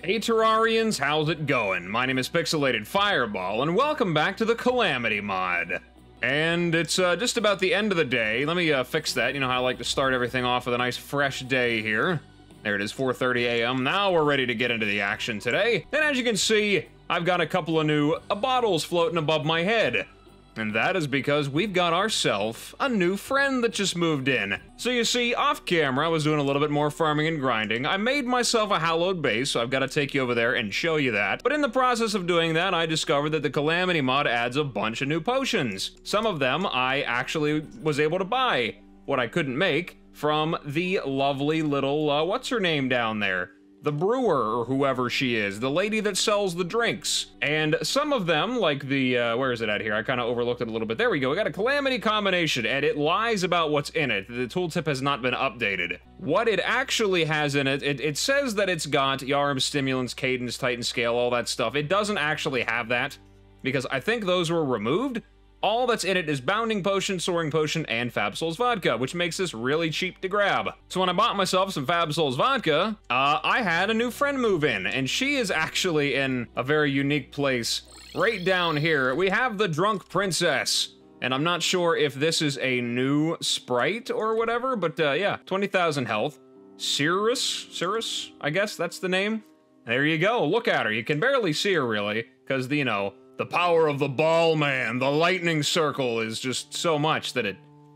Hey Terrarians, how's it going? My name is Pixelated Fireball, and welcome back to the Calamity Mod. And it's just about the end of the day. Let me fix that. You know how I like to start everything off with a nice fresh day here. There it is, 4:30 a.m. Now we're ready to get into the action today. And as you can see, I've got a couple of new bottles floating above my head. And that is because we've got ourselves a new friend that just moved in. So you see, off camera, I was doing a little bit more farming and grinding. I made myself a hallowed base, so I've got to take you over there and show you that. But in the process of doing that, I discovered that the Calamity Mod adds a bunch of new potions. Some of them I actually was able to buy. What I couldn't make from the lovely little, what's her name down there? The brewer, or whoever she is, the lady that sells the drinks. And some of them, like the, where is it at here? I kind of overlooked it a little bit. There we go, we got a Calamity combination, and it lies about what's in it. The tooltip has not been updated. What it actually has in it, it says that it's got Yarm, Stimulants, Cadence, Titan Scale, all that stuff. It doesn't actually have that, because I think those were removed. All that's in it is Bounding Potion, Soaring Potion, and Fab Souls Vodka, which makes this really cheap to grab. So when I bought myself some Fab Souls Vodka, I had a new friend move in, and she is actually in a very unique place. Right down here, we have the Drunk Princess. And I'm not sure if this is a new sprite or whatever, but yeah, 20,000 health. Cirrus, I guess that's the name. There you go, look at her. You can barely see her really, because, you know, the power of the ball man, the lightning circle is just so much that it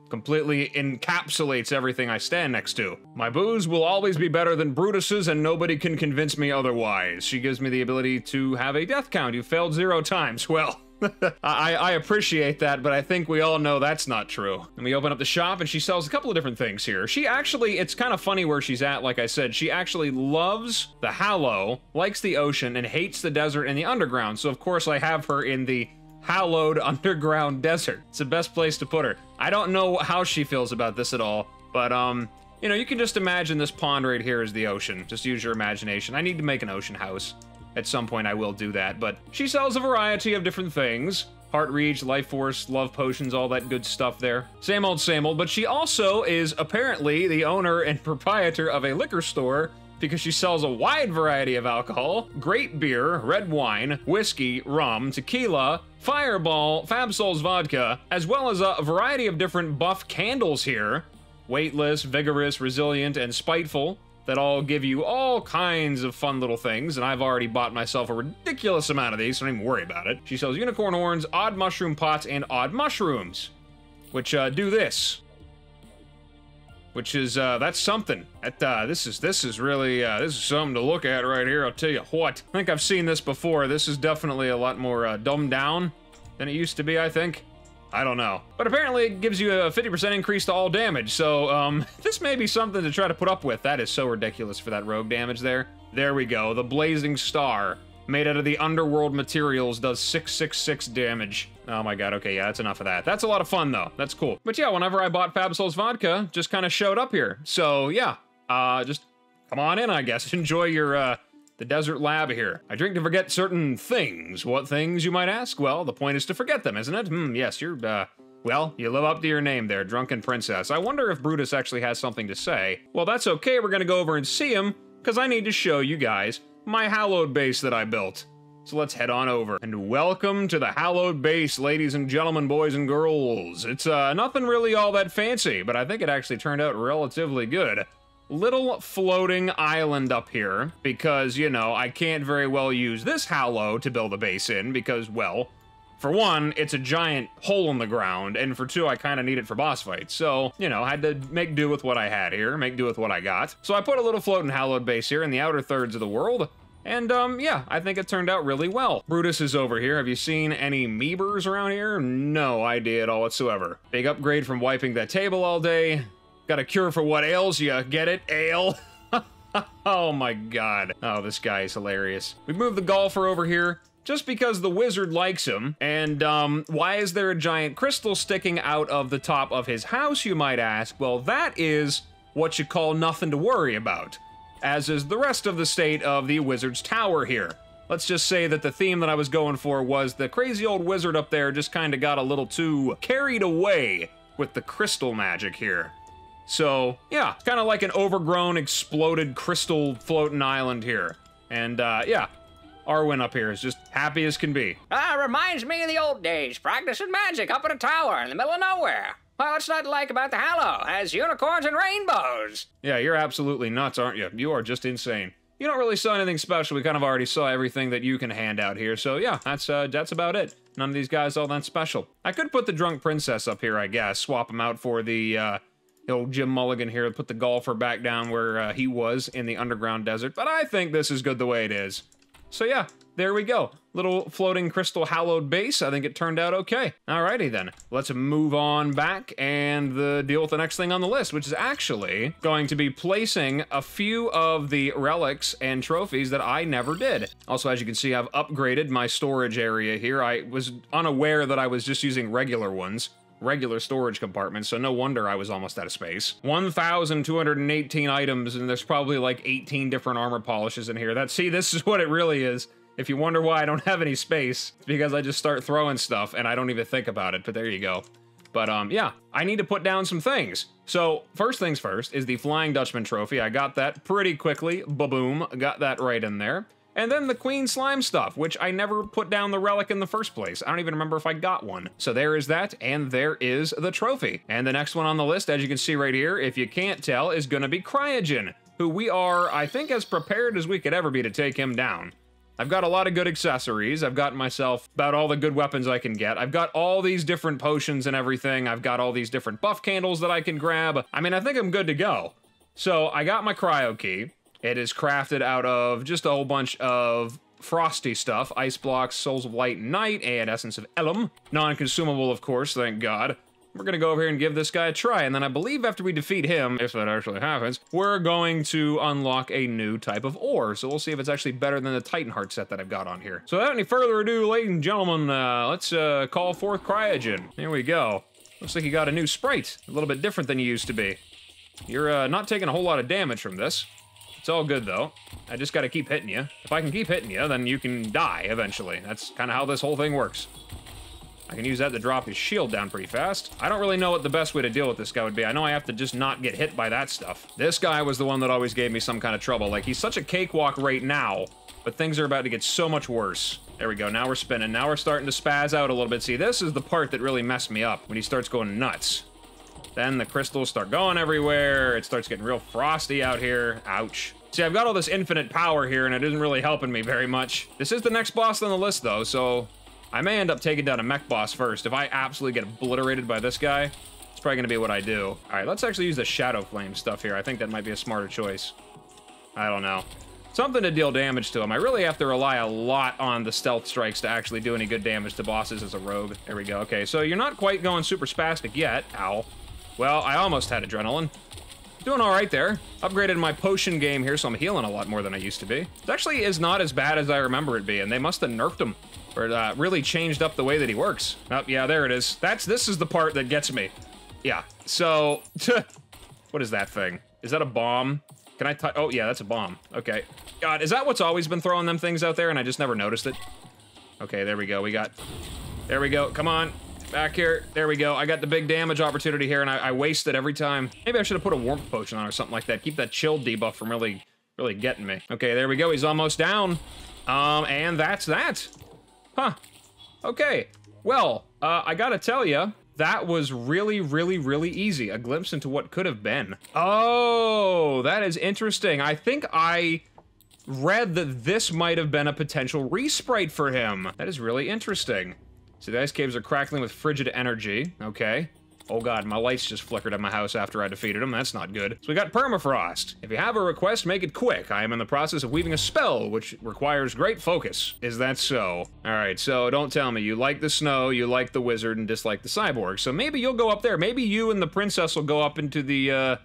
completely encapsulates everything I stand next to. My booze will always be better than Brutus's, and nobody can convince me otherwise. She gives me the ability to have a death count. You failed 0 times. Well, I appreciate that, but I think we all know that's not true. And we open up the shop, and she sells a couple of different things here. She actually, it's kind of funny where she's at, like I said. She actually loves the Hallow, likes the ocean, and hates the desert and the underground. So, of course, I have her in the hallowed underground desert. It's the best place to put her. I don't know how she feels about this at all, but, you know, you can just imagine this pond right here is the ocean. Just use your imagination. I need to make an ocean house. At some point I will do that, but she sells a variety of different things. Heart Reach, Life Force, Love Potions, all that good stuff there. Same old, but she also is apparently the owner and proprietor of a liquor store because she sells a wide variety of alcohol, great beer, red wine, whiskey, rum, tequila, Fireball, Fab Souls Vodka, as well as a variety of different buff candles here. Weightless, Vigorous, Resilient, and Spiteful. That all give you all kinds of fun little things, and I've already bought myself a ridiculous amount of these, so don't even worry about it. She sells unicorn horns, odd mushroom pots, and odd mushrooms, which do this. Which is, that's something. This is really, this is something to look at right here, I'll tell you what. I think I've seen this before. This is definitely a lot more dumbed down than it used to be, I think. I don't know. But apparently it gives you a 50% increase to all damage, so, this may be something to try to put up with. That is so ridiculous for that rogue damage there. There we go, the Blazing Star, made out of the underworld materials, does 666 damage. Oh my god, okay, yeah, that's enough of that. That's a lot of fun, though. That's cool. But yeah, whenever I bought Fab Souls Vodka, just kind of showed up here. So, yeah, just come on in, I guess. Enjoy your, the desert lab here. I drink to forget certain things. What things, you might ask? Well, the point is to forget them, isn't it? Yes, you're, well, you live up to your name there, Drunken Princess. I wonder if Brutus actually has something to say. Well, that's okay, we're gonna go over and see him, because I need to show you guys my hallowed base that I built. So let's head on over. And welcome to the hallowed base, ladies and gentlemen, boys and girls. It's, nothing really all that fancy, but I think it actually turned out relatively good. Little floating island up here, because, you know, I can't very well use this hallow to build a base in, because, well, for one, it's a giant hole in the ground, and for two, I kind of need it for boss fights, so, you know, I had to make do with what I had here, make do with what I got. So I put a little floating hallowed base here in the outer thirds of the world, and, yeah, I think it turned out really well. Brutus is over here. Have you seen any Meebers around here? No idea at all whatsoever. Big upgrade from wiping that table all day. Got a cure for what ails you, get it? Ale? Oh my god. Oh, this guy is hilarious. We've moved the golfer over here just because the wizard likes him. And, why is there a giant crystal sticking out of the top of his house, you might ask? Well, that is what you call nothing to worry about, as is the rest of the state of the wizard's tower here. Let's just say that the theme that I was going for was the crazy old wizard up there just kind of got a little too carried away with the crystal magic here. So, yeah, it's kind of like an overgrown, exploded crystal floating island here. And, yeah, Arwen up here is just happy as can be. Reminds me of the old days, practicing magic up in a tower in the middle of nowhere. Well, what's not to like about the Hallow? Has unicorns and rainbows. Yeah, you're absolutely nuts, aren't you? You are just insane. You don't really saw anything special. We kind of already saw everything that you can hand out here. So yeah, that's about it. None of these guys all that special. I could put the Drunk Princess up here, I guess. Swap him out for the old Jim Mulligan here. Put the golfer back down where he was in the underground desert. But I think this is good the way it is. So yeah, there we go. Little floating crystal hallowed base. I think it turned out okay. Alrighty then, let's move on back and deal with the next thing on the list, which is actually going to be placing a few of the relics and trophies that I never did. Also, as you can see, I've upgraded my storage area here. I was unaware that I was just using regular ones. Regular storage compartments, so no wonder I was almost out of space. 1,218 items, and there's probably like 18 different armor polishes in here. See, this is what it really is. If you wonder why I don't have any space, it's because I just start throwing stuff and I don't even think about it, but there you go. But yeah, I need to put down some things. So first things first is the Flying Dutchman trophy. I got that pretty quickly, ba-boom, got that right in there. And then the Queen Slime stuff, which I never put down the relic in the first place. I don't even remember if I got one. So there is that, and there is the trophy. And the next one on the list, as you can see right here, if you can't tell, is gonna be Cryogen, who we are, I think, as prepared as we could ever be to take him down. I've got a lot of good accessories. I've gotten myself about all the good weapons I can get. I've got all these different potions and everything. I've got all these different buff candles that I can grab. I mean, I think I'm good to go. So I got my cryo key. It is crafted out of just a whole bunch of frosty stuff. Ice blocks, Souls of Light and Night, and Essence of Elum. Non-consumable, of course, thank God. We're gonna go over here and give this guy a try, and then I believe after we defeat him, if that actually happens, we're going to unlock a new type of ore. So we'll see if it's actually better than the Titan Heart set that I've got on here. So without any further ado, ladies and gentlemen, let's call forth Cryogen. Here we go. Looks like you got a new sprite. A little bit different than you used to be. You're not taking a whole lot of damage from this. It's all good, though. I just gotta keep hitting you. If I can keep hitting you, then you can die, eventually. That's kind of how this whole thing works. I can use that to drop his shield down pretty fast. I don't really know what the best way to deal with this guy would be. I know I have to just not get hit by that stuff. This guy was the one that always gave me some kind of trouble. Like, he's such a cakewalk right now, but things are about to get so much worse. There we go, now we're spinning. Now we're starting to spaz out a little bit. See, this is the part that really messed me up, when he starts going nuts. Then the crystals start going everywhere. It starts getting real frosty out here. Ouch. See, I've got all this infinite power here, and it isn't really helping me very much. This is the next boss on the list, though, so I may end up taking down a mech boss first. If I absolutely get obliterated by this guy, it's probably going to be what I do. All right, let's actually use the Shadow Flame stuff here. I think that might be a smarter choice. I don't know. Something to deal damage to him. I really have to rely a lot on the stealth strikes to actually do any good damage to bosses as a rogue. There we go. Okay, so you're not quite going super spastic yet. Ow. Well, I almost had adrenaline. Doing all right there. Upgraded my potion game here, so I'm healing a lot more than I used to be. It actually is not as bad as I remember it being. They must have nerfed him, or really changed up the way that he works. Oh, yeah, there it is. This is the part that gets me. Yeah, so, what is that thing? Is that a bomb? Can I touch? Oh, yeah, that's a bomb. Okay. God, is that what's always been throwing them things out there and I just never noticed it? Okay, there we go. There we go. Come on. Back here. There we go. I got the big damage opportunity here, and I waste it every time. Maybe I should have put a warmth potion on or something like that. Keep that chill debuff from really getting me. Okay, there we go. He's almost down. And that's that. Huh. Okay. Well, I gotta tell you, that was really easy. A glimpse into what could have been. Oh, that is interesting. I think I read that this might have been a potential resprite for him. That is really interesting. So the ice caves are crackling with frigid energy. Okay. Oh god, my lights just flickered at my house after I defeated him. That's not good. So we got permafrost. If you have a request, make it quick. I am in the process of weaving a spell, which requires great focus. Is that so? Alright, so don't tell me. You like the snow, you like the wizard, and dislike the cyborg. So maybe you'll go up there. Maybe you and the princess will go up into the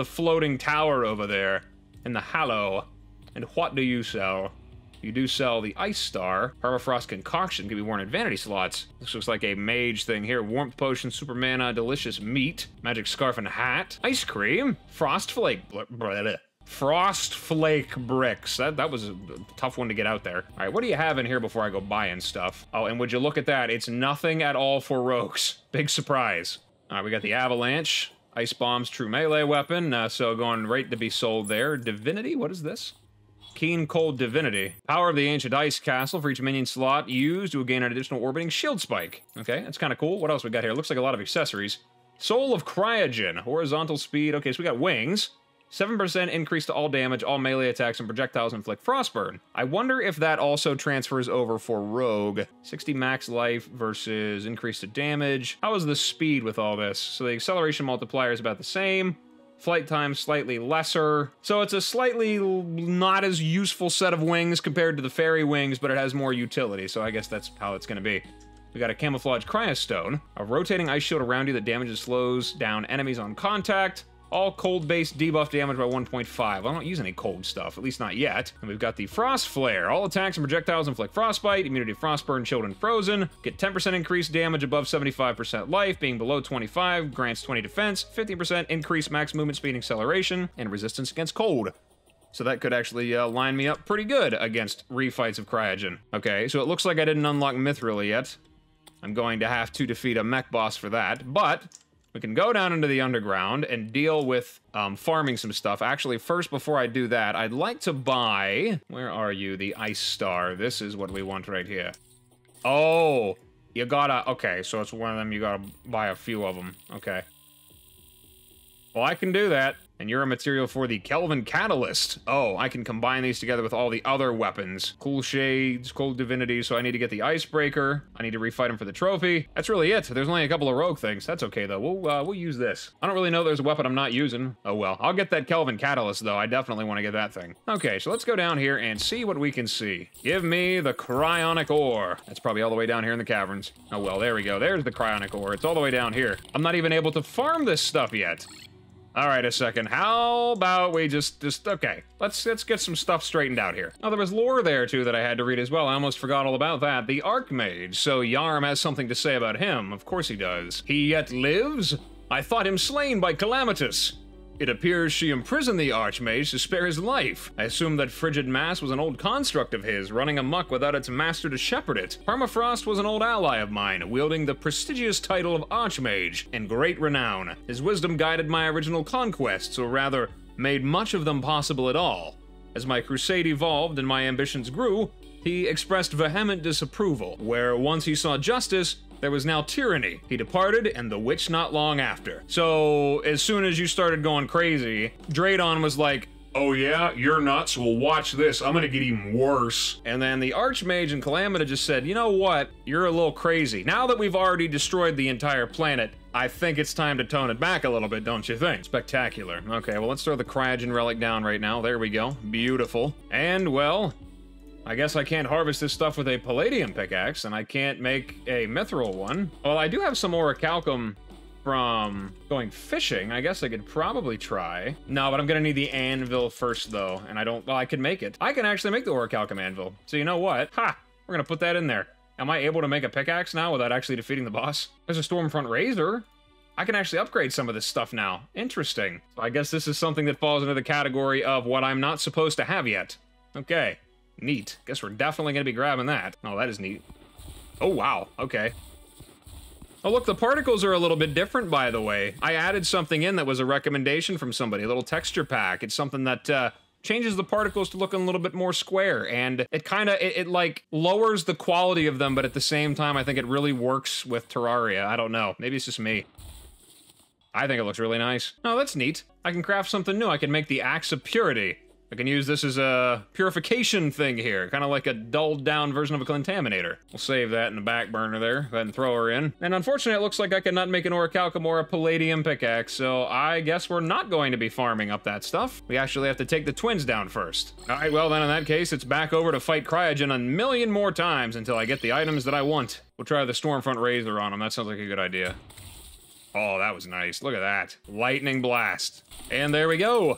floating tower over there in the Hallow. And what do you sell? You do sell the Ice Star. Permafrost Concoction can be worn in vanity slots. This looks like a mage thing here. Warmth Potion, Super Mana, Delicious Meat, Magic Scarf and Hat, Ice Cream, Frost Flake, Frost Flake Bricks. That was a tough one to get out there. All right, what do you have in here before I go buying stuff? Oh, and would you look at that? It's nothing at all for rogues. Big surprise. All right, we got the Avalanche, Ice Bomb's true melee weapon, so going right to be sold there. Divinity, what is this? Keen Cold Divinity. Power of the Ancient Ice Castle. For each minion slot used, you will gain an additional orbiting shield spike. Okay, that's kind of cool. What else we got here? Looks like a lot of accessories. Soul of Cryogen. Horizontal speed. Okay, so we got wings. 7% increase to all damage, all melee attacks, and projectiles inflict frostburn. I wonder if that also transfers over for Rogue. 60 max life versus increase to damage. How is the speed with all this? So the acceleration multiplier is about the same. Flight time slightly lesser. So it's a slightly not as useful set of wings compared to the fairy wings, but it has more utility, so I guess that's how it's going to be. We got a Camouflage Cryostone, a rotating ice shield around you that damages slows down enemies on contact. All cold-based debuff damage by 1.5. I don't use any cold stuff, at least not yet. And we've got the Frost Flare. All attacks and projectiles inflict frostbite, immunity to frostburn, chilled, and frozen. Get 10% increased damage above 75% life, being below 25, grants 20 defense, 50% increased max movement speed and acceleration, and resistance against cold. So that could actually line me up pretty good against refights of Cryogen. Okay, so it looks like I didn't unlock Mithril yet. I'm going to have to defeat a mech boss for that, but we can go down into the underground and deal with farming some stuff. Actually, first, before I do that, I'd like to buy... Where are you? The Ice Star. This is what we want right here. Oh, you gotta... Okay, so it's one of them. You gotta buy a few of them. Okay. Well, I can do that. And you're a material for the Kelvin Catalyst. Oh, I can combine these together with all the other weapons. Cool Shades, Cold Divinity, so I need to get the Icebreaker. I need to refight him for the trophy. That's really it. There's only a couple of rogue things. That's okay, though. We'll use this. I don't really know there's a weapon I'm not using. Oh, well. I'll get that Kelvin Catalyst, though. I definitely want to get that thing. Okay, so let's go down here and see what we can see. Give me the Cryonic Ore. That's probably all the way down here in the caverns. Oh, well, there we go. There's the Cryonic Ore. It's all the way down here. I'm not even able to farm this stuff yet. All right, a second. How about we just okay. Let's get some stuff straightened out here. Oh, there was lore there, too, that I had to read as well. I almost forgot all about that. The Archmage. So Yarm has something to say about him. Of course he does. He yet lives? I thought him slain by Calamitous. It appears she imprisoned the Archmage to spare his life. I assume that Frigid Mass was an old construct of his, running amok without its master to shepherd it. Permafrost was an old ally of mine, wielding the prestigious title of Archmage, in great renown. His wisdom guided my original conquests, or rather, made much of them possible at all. As my crusade evolved and my ambitions grew, he expressed vehement disapproval, where once he saw justice, there was now tyranny. He departed, and the witch not long after. So, as soon as you started going crazy, Draydon was like, oh yeah, you're nuts, well watch this, I'm gonna get even worse. And then the Archmage and Calamity just said, you know what, you're a little crazy. Now that we've already destroyed the entire planet, I think it's time to tone it back a little bit, don't you think? Spectacular. Okay, well let's throw the Cryogen Relic down right now. There we go. Beautiful. And, well, I guess I can't harvest this stuff with a Palladium pickaxe, and I can't make a Mithril one. Well, I do have some Orichalcum from going fishing. I guess I could probably try. No, but I'm gonna need the anvil first, though, and I don't... Well, I can make it. I can actually make the Orichalcum anvil. So you know what? Ha! We're gonna put that in there. Am I able to make a pickaxe now without actually defeating the boss? There's a Stormfront Razor. I can actually upgrade some of this stuff now. Interesting. So I guess this is something that falls into the category of what I'm not supposed to have yet. Okay. Neat. Guess we're definitely going to be grabbing that. Oh, that is neat. Oh, wow. Okay. Oh, look, the particles are a little bit different, by the way. I added something in that was a recommendation from somebody, a little texture pack. It's something that changes the particles to look a little bit more square, and it kind of, it like, lowers the quality of them, but at the same time, I think it really works with Terraria. I don't know. Maybe it's just me. I think it looks really nice. Oh, that's neat. I can craft something new. I can make the Axe of Purity. I can use this as a purification thing here, kind of like a dulled down version of a contaminator. We'll save that in the back burner there, go ahead and throw her in. And unfortunately, it looks like I cannot make an Orichalcum or a Palladium pickaxe, so I guess we're not going to be farming up that stuff. We actually have to take the twins down first. All right, well then in that case, it's back over to fight Cryogen a million more times until I get the items that I want. We'll try the Stormfront Razor on them, that sounds like a good idea. Oh, that was nice, look at that. Lightning Blast. And there we go.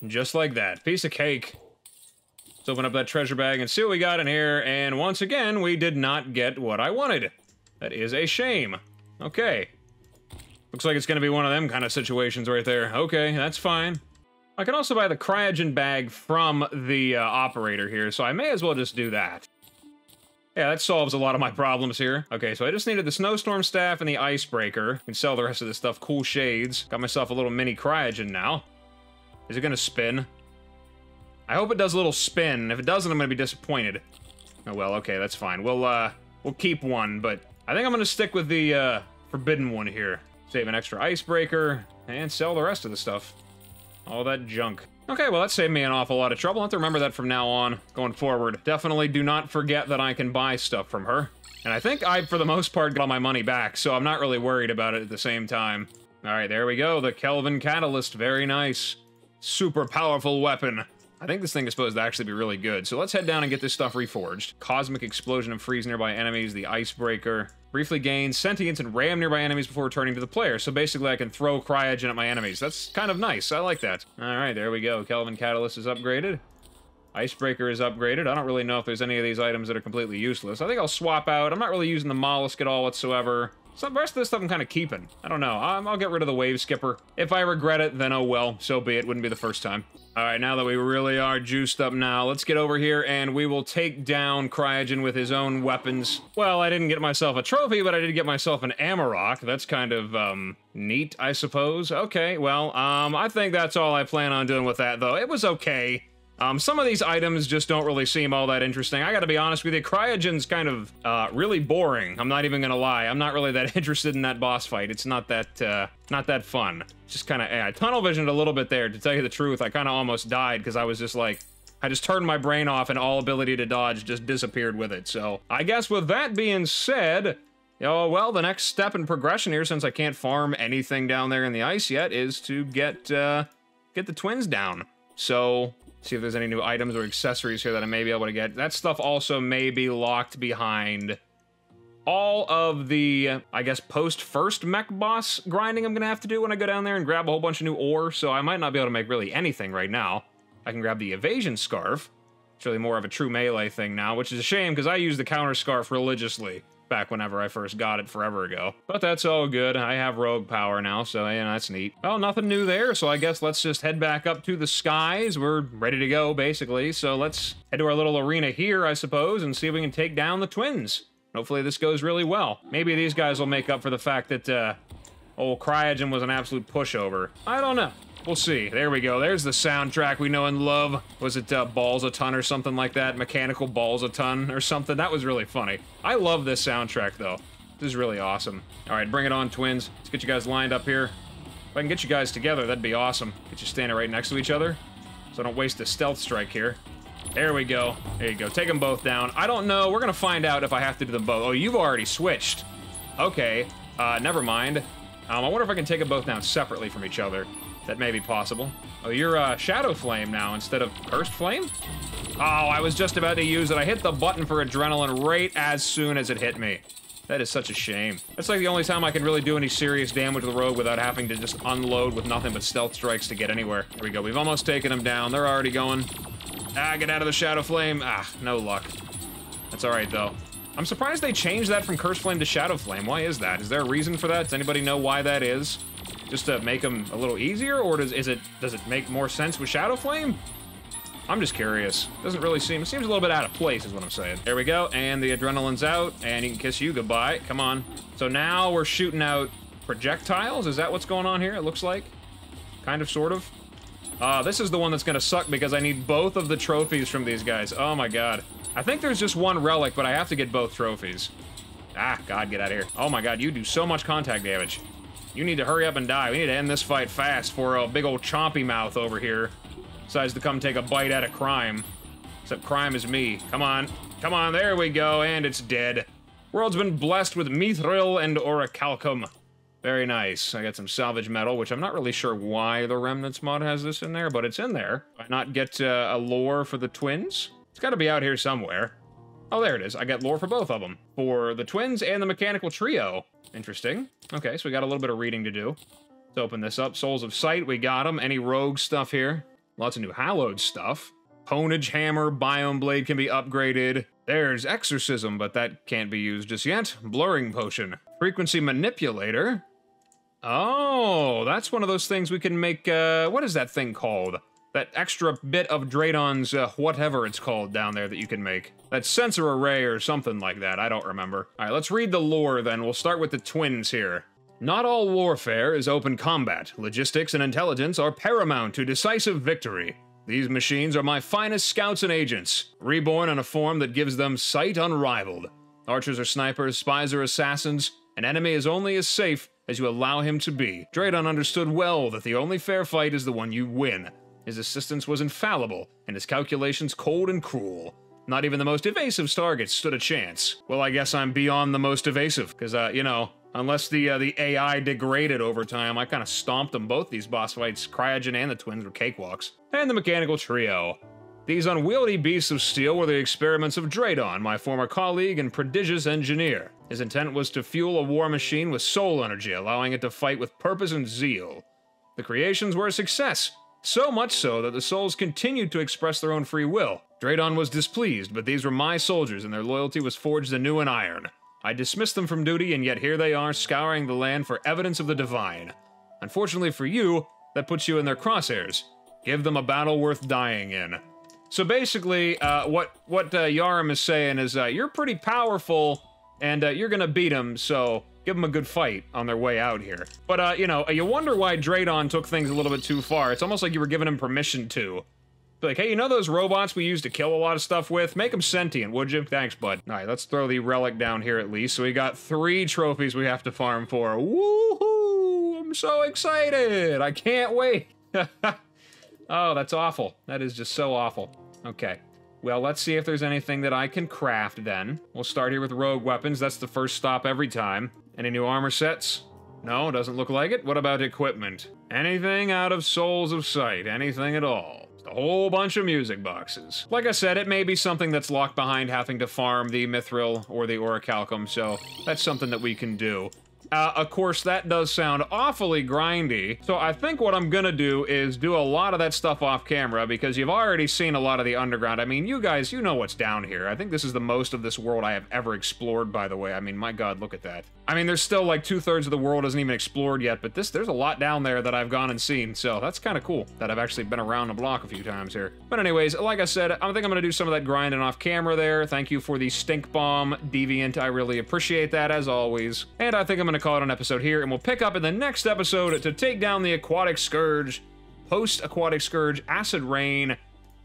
Just like that. Piece of cake. Let's open up that treasure bag and see what we got in here, and once again, we did not get what I wanted. That is a shame. Okay. Looks like it's gonna be one of them kind of situations right there. Okay, that's fine. I can also buy the Cryogen bag from the operator here, so I may as well just do that. Yeah, that solves a lot of my problems here. Okay, so I just needed the Snowstorm Staff and the Icebreaker. Can sell the rest of this stuff. Cool Shades. Got myself a little mini Cryogen now. Is it gonna spin? I hope it does a little spin. If it doesn't, I'm gonna be disappointed. Oh well, okay, that's fine. We'll keep one, but I think I'm gonna stick with the forbidden one here. Save an extra icebreaker, and sell the rest of the stuff. All that junk. Okay, well that saved me an awful lot of trouble. I'll have to remember that from now on, going forward. Definitely do not forget that I can buy stuff from her. And I think I, for the most part, got all my money back, so I'm not really worried about it at the same time. Alright, there we go, the Kelvin Catalyst, very nice. Super powerful weapon. I think this thing is supposed to actually be really good, so let's head down and get this stuff reforged. Cosmic Explosion and freeze nearby enemies, the Icebreaker. Briefly gain sentience and ram nearby enemies before returning to the player, so basically I can throw cryogen at my enemies. That's kind of nice, I like that. Alright, there we go, Kelvin Catalyst is upgraded. Icebreaker is upgraded. I don't really know if there's any of these items that are completely useless. I think I'll swap out. I'm not really using the mollusk at all whatsoever. So the rest of this stuff I'm kind of keeping. I don't know. I'll get rid of the wave skipper. If I regret it, then oh well, so be it. Wouldn't be the first time. Alright, now that we really are juiced up now, let's get over here and we will take down Cryogen with his own weapons. Well, I didn't get myself a trophy, but I did get myself an Amarok. That's kind of, neat, I suppose. Okay, well, I think that's all I plan on doing with that, though. It was okay. Some of these items just don't really seem all that interesting. I gotta be honest with you, Cryogen's kind of, really boring. I'm not even gonna lie. I'm not really that interested in that boss fight. It's not that fun. Just kind of, I tunnel visioned a little bit there, to tell you the truth. I kind of almost died, because I was just like, I just turned my brain off and all ability to dodge just disappeared with it. So, I guess with that being said, oh, well, the next step in progression here, since I can't farm anything down there in the ice yet, is to get the twins down. So, see if there's any new items or accessories here that I may be able to get. That stuff also may be locked behind all of the, I guess, post-first mech boss grinding I'm gonna have to do when I go down there and grab a whole bunch of new ore, so I might not be able to make really anything right now. I can grab the evasion scarf. It's really more of a true melee thing now, which is a shame because I used the counter scarf religiously back whenever I first got it forever ago. But that's all good. I have rogue power now, so yeah, that's neat. Well, nothing new there, so I guess let's just head back up to the skies. We're ready to go, basically. So let's head to our little arena here, I suppose, and see if we can take down the twins. Hopefully this goes really well. Maybe these guys will make up for the fact that, old Cryogen was an absolute pushover. I don't know. We'll see. There we go. There's the soundtrack we know and love. Was it Balls a Ton or something like that? Mechanical Balls a Ton or something? That was really funny. I love this soundtrack, though. This is really awesome. All right, bring it on, twins. Let's get you guys lined up here. If I can get you guys together, that'd be awesome. Get you standing right next to each other, so I don't waste a stealth strike here. There we go. There you go. Take them both down. I don't know. We're going to find out if I have to do them both. Oh, you've already switched. Okay. Never mind. I wonder if I can take them both down separately from each other. That may be possible. Oh, you're Shadow Flame now instead of Cursed Flame? Oh, I was just about to use it. I hit the button for Adrenaline right as soon as it hit me. That is such a shame. That's like the only time I can really do any serious damage with the rogue without having to just unload with nothing but stealth strikes to get anywhere. Here we go. We've almost taken them down. They're already going. Ah, get out of the Shadow Flame. Ah, no luck. That's all right, though. I'm surprised they changed that from Cursed Flame to Shadow Flame. Why is that? Is there a reason for that? Does anybody know why that is? Just to make them a little easier, or does it make more sense with Shadow Flame? I'm just curious. Doesn't really seem, it seems a little bit out of place is what I'm saying. There we go, and the adrenaline's out, and he can kiss you goodbye. Come on. So now we're shooting out projectiles? Is that what's going on here, it looks like? Kind of, sort of. This is the one that's gonna suck because I need both of the trophies from these guys. Oh my god. I think there's just one relic, but I have to get both trophies. Ah, god, get out of here. Oh my god, you do so much contact damage. You need to hurry up and die. We need to end this fight fast for a big old chompy mouth over here decides to come take a bite out of crime. Except crime is me. Come on. Come on, there we go, and it's dead. World's been blessed with mithril and orichalcum. Very nice. I got some salvage metal, which I'm not really sure why the Remnants mod has this in there, but it's in there. Why not get a lore for the twins? It's got to be out here somewhere. Oh, there it is. I got lore for both of them. For the twins and the mechanical trio. Interesting. Okay, so we got a little bit of reading to do. Let's open this up. Souls of Sight, we got them. Any rogue stuff here? Lots of new hallowed stuff. Ponage Hammer, Biome Blade can be upgraded. There's Exorcism, but that can't be used just yet. Blurring Potion. Frequency Manipulator. Oh, that's one of those things we can make, what is that thing called? That extra bit of Draydon's, whatever it's called down there that you can make. That sensor array or something like that, I don't remember. Alright, let's read the lore then. We'll start with the twins here. Not all warfare is open combat. Logistics and intelligence are paramount to decisive victory. These machines are my finest scouts and agents, reborn in a form that gives them sight unrivaled. Archers are snipers, spies are assassins, an enemy is only as safe as you allow him to be. Draydon understood well that the only fair fight is the one you win. His assistance was infallible, and his calculations cold and cruel. Not even the most evasive targets stood a chance. Well, I guess I'm beyond the most evasive, because, you know, unless the AI degraded over time, I kind of stomped them both, these boss fights. Cryogen and the twins were cakewalks. And the mechanical trio. These unwieldy beasts of steel were the experiments of Draydon, my former colleague and prodigious engineer. His intent was to fuel a war machine with soul energy, allowing it to fight with purpose and zeal. The creations were a success, so much so that the souls continued to express their own free will. Draydon was displeased, but these were my soldiers and their loyalty was forged anew in iron. I dismissed them from duty, and yet here they are, scouring the land for evidence of the divine. Unfortunately for you, that puts you in their crosshairs. Give them a battle worth dying in. So basically, what Yarim is saying is, you're pretty powerful, and you're gonna beat them, so give them a good fight on their way out here. But, you know, you wonder why Draydon took things a little bit too far. It's almost like you were giving him permission to. Be like, hey, you know those robots we used to kill a lot of stuff with? Make them sentient, would you? Thanks, bud. All right, let's throw the relic down here at least. So we got 3 trophies we have to farm for. Woohoo! I'm so excited! I can't wait! Oh, that's awful. That is just so awful. Okay. Well, let's see if there's anything that I can craft then. We'll start here with rogue weapons. That's the first stop every time. Any new armor sets? No, doesn't look like it. What about equipment? Anything out of Souls of Sight? Anything at all? A whole bunch of music boxes. Like I said, it may be something that's locked behind having to farm the Mithril or the Orichalcum, so that's something that we can do. Of course, that does sound awfully grindy, so I think what I'm gonna do is do a lot of that stuff off camera, because you've already seen a lot of the underground. I mean, you guys, you know what's down here. I think this is the most of this world I have ever explored, by the way. I mean, my god, look at that. I mean, there's still like 2/3 of the world isn't even explored yet, but there's a lot down there that I've gone and seen, so that's kind of cool that I've actually been around the block a few times here. But anyways, like I said, I think I'm gonna do some of that grinding off camera there. Thank you for the stink bomb, Deviant. I really appreciate that, as always. And I think I'm gonna call it an episode here, and we'll pick up in the next episode to take down the Aquatic Scourge, post-Aquatic Scourge, Acid Rain,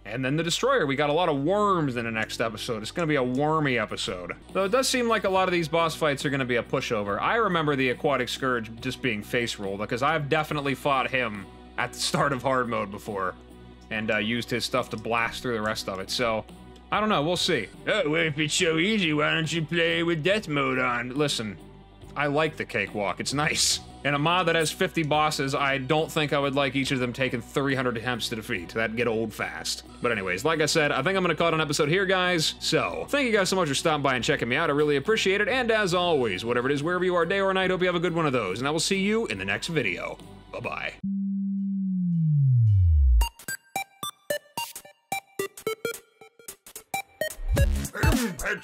and then the Destroyer. We got a lot of worms in the next episode. It's gonna be a wormy episode. Though it does seem like a lot of these boss fights are gonna be a pushover. I remember the Aquatic Scourge just being face rolled, because I've definitely fought him at the start of hard mode before, and used his stuff to blast through the rest of it, so I don't know, we'll see. Oh, well, if it's so easy, why don't you play with death mode on? Listen, I like the cakewalk, it's nice. In a mod that has 50 bosses, I don't think I would like each of them taking 300 attempts to defeat. That'd get old fast. But anyways, like I said, I think I'm gonna call it an episode here, guys. So, thank you guys so much for stopping by and checking me out. I really appreciate it. And as always, whatever it is, wherever you are, day or night, hope you have a good one of those. And I will see you in the next video. Bye-bye. Pet